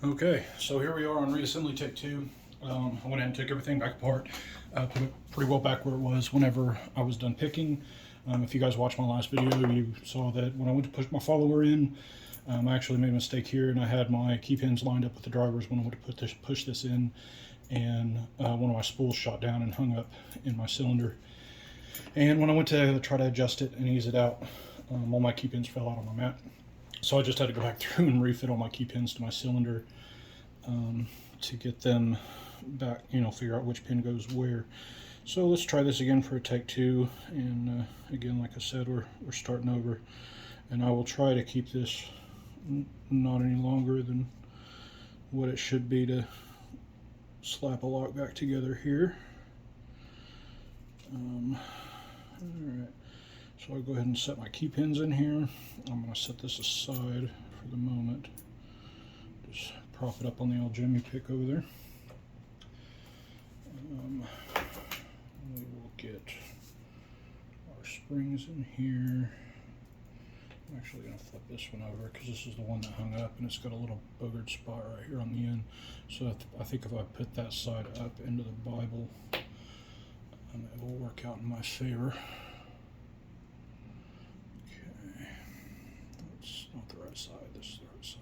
Okay, so here we are on reassembly take two. I went ahead and took everything back apart, put it pretty well back where it was whenever I was done picking. If you guys watched my last video, you saw that when I went to push my follower in, I actually made a mistake here, and I had my key pins lined up with the drivers when I went to push this in, and one of my spools shot down and hung up in my cylinder. And when I went to try to adjust it and ease it out, all my key pins fell out on my mat. So I just had to go back through and refit all my key pins to my cylinder to get them back, figure out which pin goes where. So let's try this again for a take two. And again, like I said, we're starting over. And I will try to keep this not any longer than what it should be to slap a lock back together here. Alright, so I'll go ahead and set my key pins in here. I'm going to set this aside for the moment. Just prop it up on the old Jimmy pick over there. We will get our springs in here. I'm actually going to flip this one over because this is the one that hung up and it's got a little boogered spot right here on the end. So I think if I put that side up into the Bible, it will work out in my favor. Okay, that's not the right side, this is the right side.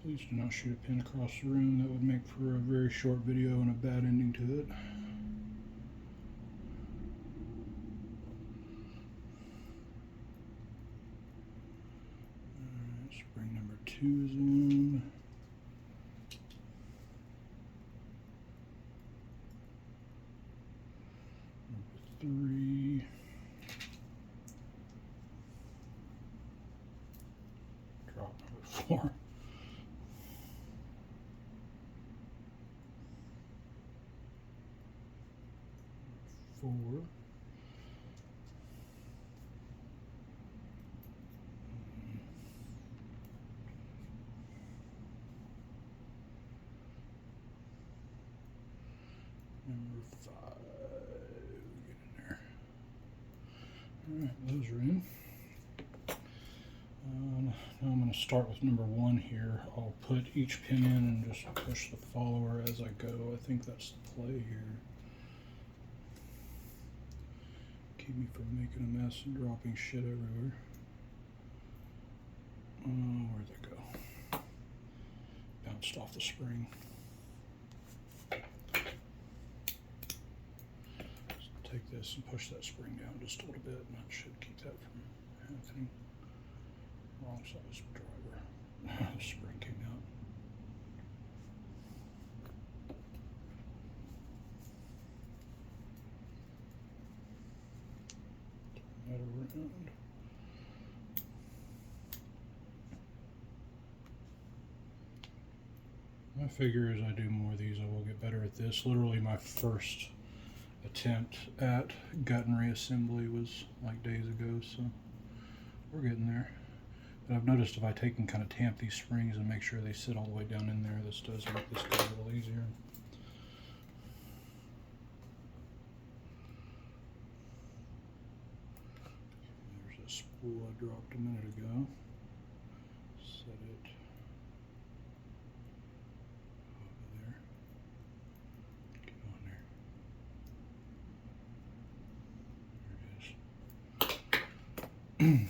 Please do not shoot a pin across the room. That would make for a very short video and a bad ending to it. Alright, spring number 2 is in. Number 3. Drop number 4. Number 5, get in there. Alright, those are in. Now I'm going to start with number 1 here. I'll put each pin in and just push the follower as I go. I think that's the play here. Keep me from making a mess and dropping shit everywhere. Where'd they go? Bounced off the spring. Take this and push that spring down just a little bit, and that should keep that from happening. Wrong size driver. The spring came out. Turn that around. My figure as I do more of these, I will get better at this. Literally my first attempt at gut and reassembly was like days ago, so we're getting there. But I've noticed if I take and kind of tamp these springs and make sure they sit all the way down in there, this does make this go a little easier. There's a spool I dropped a minute ago. Set it over there. Get on there. There it is.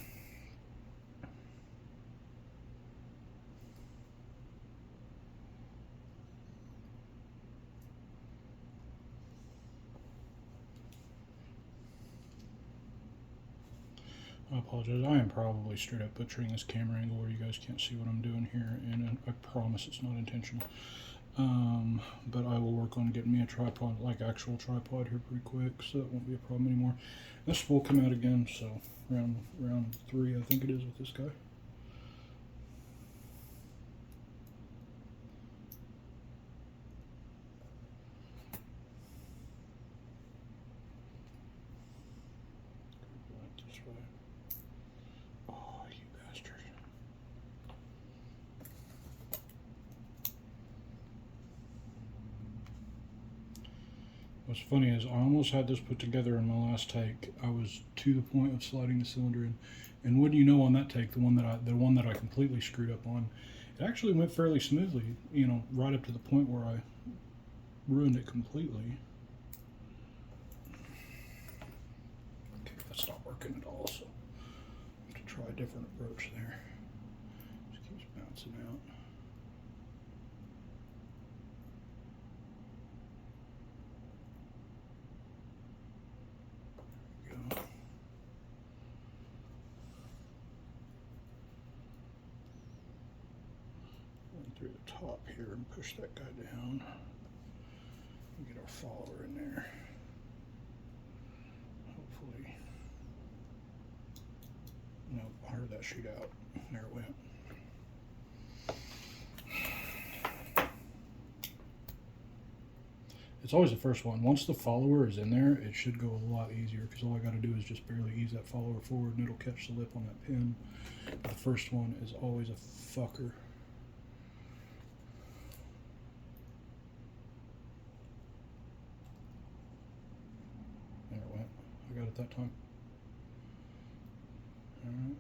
I apologize. I am probably straight up butchering this camera angle where you guys can't see what I'm doing here, and I promise it's not intentional. But I will work on getting me a tripod, like actual tripod here pretty quick, so that won't be a problem anymore. This will come out again, so round 3 I think it is with this guy. This way. Oh, you bastard. What's funny is I almost had this put together in my last take. I was to the point of sliding the cylinder in, and wouldn't you know, on that take, the one that I completely screwed up on, it actually went fairly smoothly. You know, right up to the point where I ruined it completely. Okay, that's not working at all. So I have to try a different approach there. Just keeps bouncing out. Through the top here and push that guy down. Get our follower in there. Hopefully. Nope, I heard that shoot out. There it went. It's always the first one. Once the follower is in there, it should go a lot easier, because all I got to do is just barely ease that follower forward and it'll catch the lip on that pin. But the first one is always a fucker. There it went. I got it that time. Alright.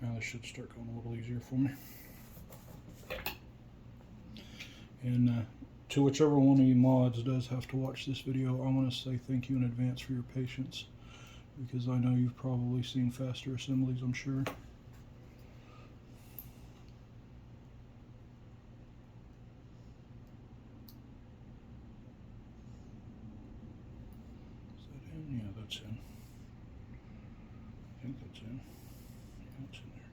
Now this should start going a little easier for me. And to whichever one of you mods does have to watch this video, I want to say thank you in advance for your patience, because I know you've probably seen faster assemblies, I'm sure. Is that in? Yeah, that's in. I think that's in. Yeah, it's in there.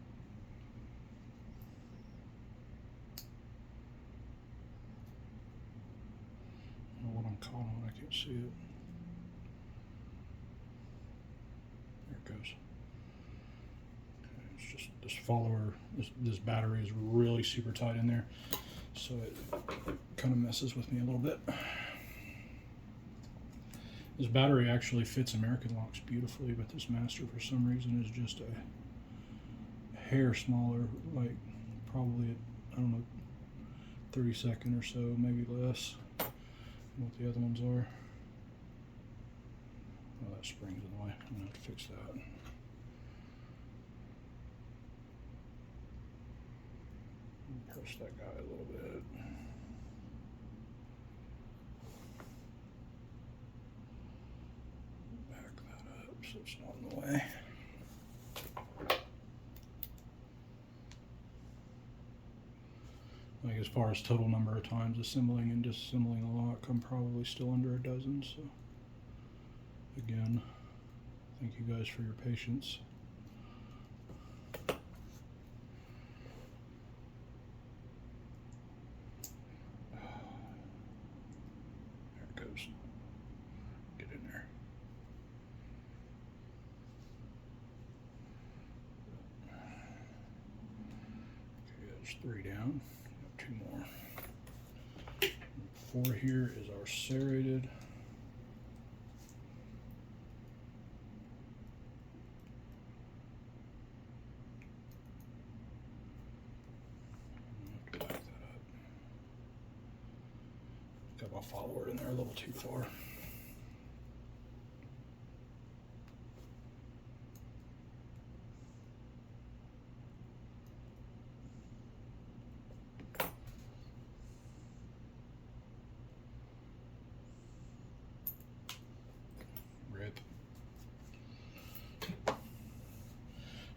I don't know what I'm caught on, I can't see it. There it goes. Okay, it's just this follower, this battery is really super tight in there, so it kind of messes with me a little bit. This battery actually fits American locks beautifully, but this master for some reason is just a hair smaller, like probably, I don't know, 32nd or so, maybe less than what the other ones are. Oh, that spring's in the way. I'm gonna have to fix that. Press that guy a little bit. Back that up so it's not in the way. Like, as far as total number of times assembling and disassembling a lock, I'm probably still under a dozen, so again, thank you guys for your patience. There it goes. Get in there. Okay, that's 3 down. Got 2 more. 4 here is our serrated. Back that up. Got my follower in there a little too far.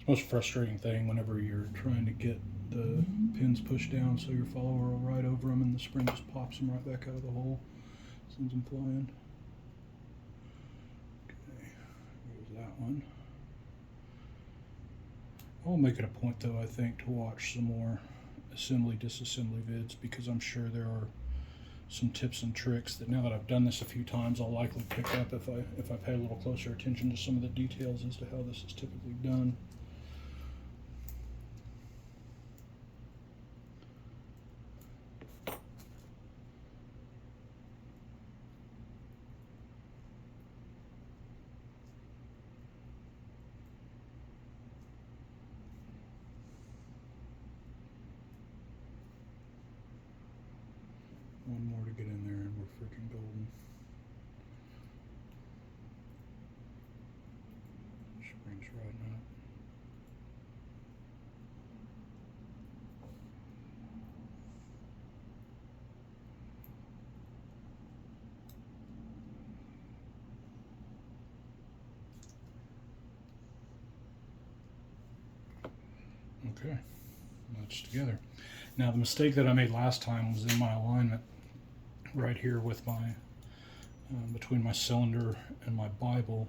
Most frustrating thing whenever you're trying to get the pins pushed down so your follower will ride over them and the spring just pops them right back out of the hole, sends them flying. Okay, here's that one. I'll make it a point though, I think, to watch some more assembly disassembly vids, because I'm sure there are some tips and tricks that, now that I've done this a few times, I'll likely pick up if I pay a little closer attention to some of the details as to how this is typically done. One more to get in there and we're freaking golden. Just riding up. Okay, that's together. Now the mistake that I made last time was in my alignment right here with my between my cylinder and my Bible.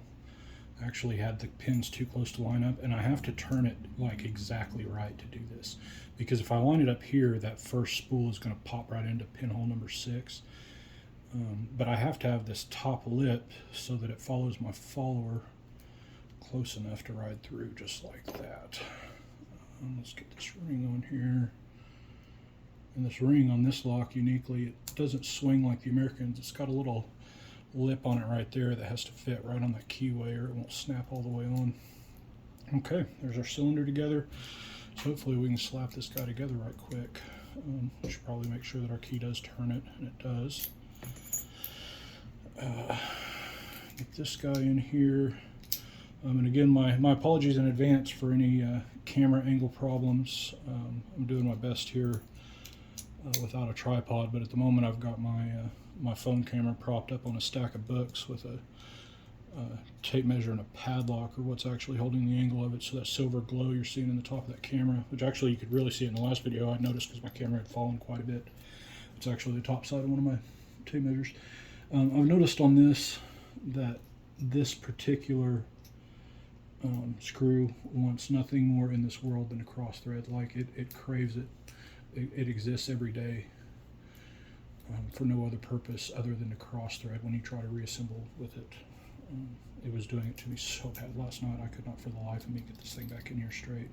I actually had the pins too close to line up, and I have to turn it like exactly right to do this, because if I line it up here, that first spool is going to pop right into pinhole number 6. But I have to have this top lip so that it follows my follower close enough to ride through, just like that. Let's get this ring on here. And this ring on this lock, uniquely, it doesn't swing like the Americans. It's got a little lip on it right there that has to fit right on that keyway, or it won't snap all the way on. Okay, there's our cylinder together. So hopefully we can slap this guy together right quick. We should probably make sure that our key does turn it, and it does. Get this guy in here. And again, my apologies in advance for any camera angle problems. I'm doing my best here without a tripod, but at the moment I've got my phone camera propped up on a stack of books with a tape measure and a padlock, or what's actually holding the angle of it. So that silver glow you're seeing in the top of that camera, which actually you could really see it in the last video, I noticed because my camera had fallen quite a bit. It's actually the top side of one of my tape measures. I've noticed on this that this particular screw wants nothing more in this world than a cross thread. Like it craves it. It exists every day for no other purpose other than to cross thread when you try to reassemble with it. It was doing it to me so bad last night. I could not for the life of me get this thing back in here straight.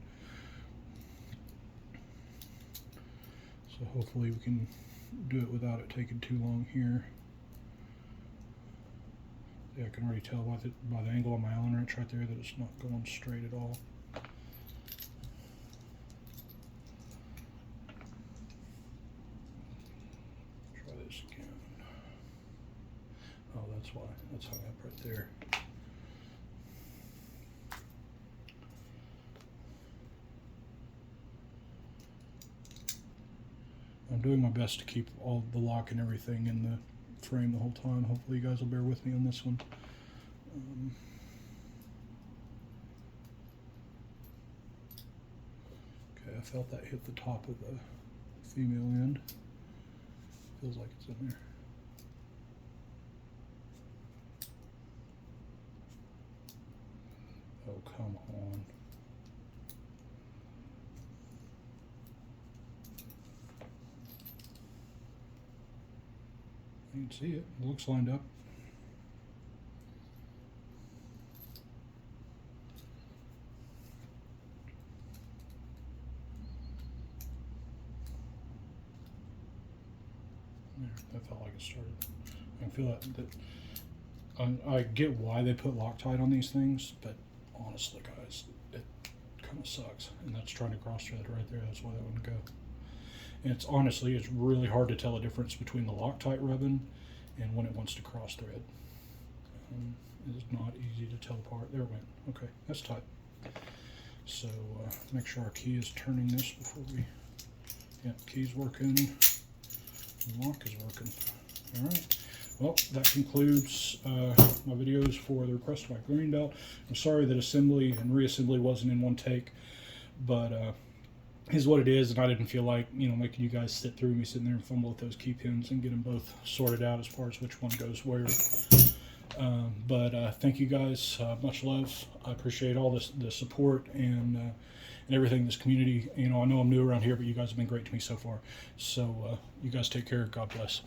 So hopefully we can do it without it taking too long here. Yeah, I can already tell by the angle on my Allen wrench right there that it's not going straight at all. Try this again. Oh, that's why. That's hung up right there. I'm doing my best to keep all the lock and everything in the frame the whole time. Hopefully you guys will bear with me on this one. Okay, I felt that hit the top of the female end. Feels like it's in there. Oh, come on. You can see it. It looks lined up. There, that felt like it started. I can feel that I get why they put Loctite on these things, but honestly, guys, it kind of sucks. And that's trying to cross thread right there. That's why that wouldn't go. And it's really hard to tell the difference between the Loctite rubbing and when it wants to cross thread. It's not easy to tell apart. There it went. Okay, that's tight. So make sure our key is turning this before we. Yeah, key's working. Lock is working. All right. Well, that concludes my videos for the request of my green belt. I'm sorry that assembly and reassembly wasn't in one take, but is what it is, and I didn't feel like making you guys sit through me sitting there and fumble with those key pins and get them both sorted out as far as which one goes where. But thank you guys, much love. I appreciate all the support and everything in this community. I know I'm new around here, but you guys have been great to me so far. So you guys take care. God bless.